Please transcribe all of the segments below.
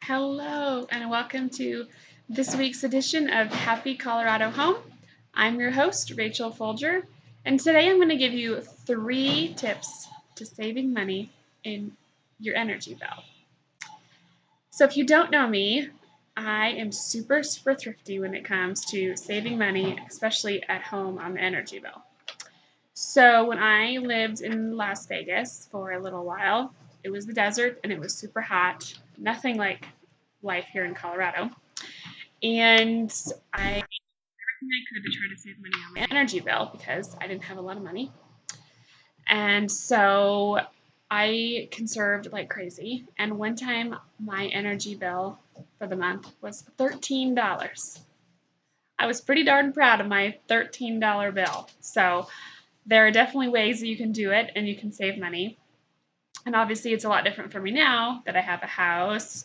Hello, and welcome to this week's edition of Happy Colorado Home. I'm your host, Rachel Folger, and today I'm going to give you 3 tips to saving money in your energy bill. So if you don't know me, I am super thrifty when it comes to saving money, especially at home on the energy bill. So when I lived in Las Vegas for a little while, it was the desert and it was super hot, nothing like life here in Colorado. And I did everything I could to try to save money on my energy bill because I didn't have a lot of money. And so I conserved like crazy. And one time my energy bill for the month was $13. I was pretty darn proud of my $13 bill. So there are definitely ways that you can do it and you can save money. And obviously it's a lot different for me now that I have a house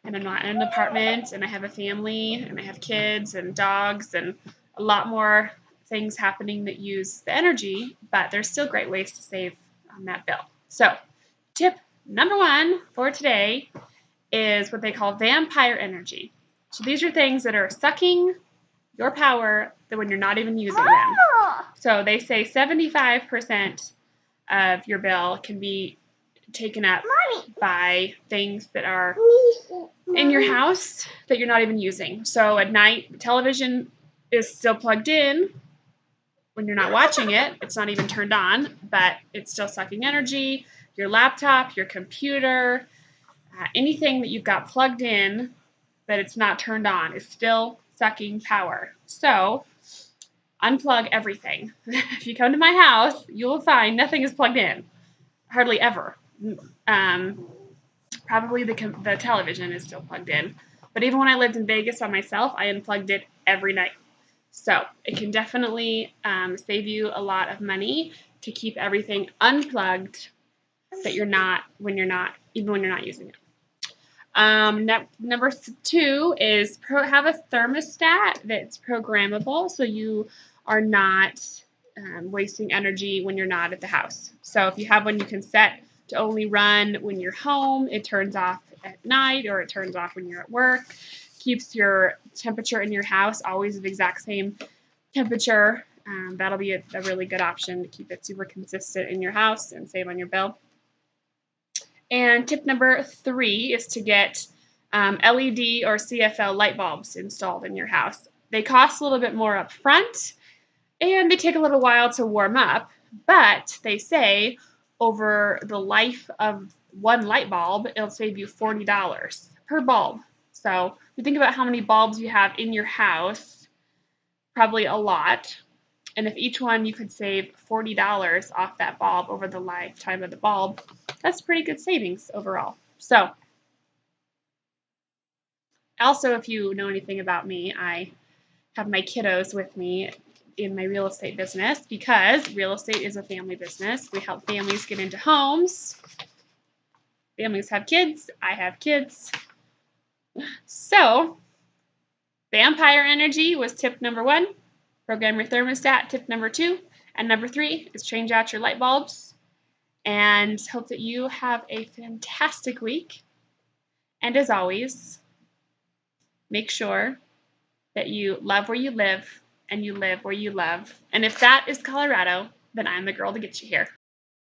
and I'm not in an apartment and I have a family and I have kids and dogs and a lot more things happening that use the energy, but there's still great ways to save on that bill. So tip number 1 for today is what they call vampire energy. So these are things that are sucking your power when you're not even using them. So they say 75% of your bill can be taken up by things that are in your house that you're not even using. So at night, television is still plugged in when you're not watching it. It's not even turned on, but it's still sucking energy. Your laptop, your computer, anything that you've got plugged in that it's not turned on is still sucking power. So unplug everything. If you come to my house, you will find nothing is plugged in, hardly ever. Probably the television is still plugged in. But even when I lived in Vegas by myself, I unplugged it every night. So it can definitely save you a lot of money to keep everything unplugged that even when you're not using it. Number 2 is have a thermostat that's programmable so you are not wasting energy when you're not at the house. So if you have one you can set to only run when you're home, it turns off at night or it turns off when you're at work, keeps your temperature in your house always the exact same temperature. That'll be a really good option to keep it super consistent in your house and save on your bill. And tip number 3 is to get LED or CFL light bulbs installed in your house. They cost a little bit more up front, and they take a little while to warm up, but they say over the life of one light bulb, it'll save you $40 per bulb. So if you think about how many bulbs you have in your house, probably a lot. And if each one you could save $40 off that bulb over the lifetime of the bulb, that's pretty good savings overall. So also, if you know anything about me, I have my kiddos with me in my real estate business because real estate is a family business. We help families get into homes. Families have kids. I have kids. So vampire energy was tip number 1. Program your thermostat, tip number 2. And number 3 is change out your light bulbs. And hope that you have a fantastic week. And as always, make sure that you love where you live and you live where you love. And if that is Colorado, then I'm the girl to get you here.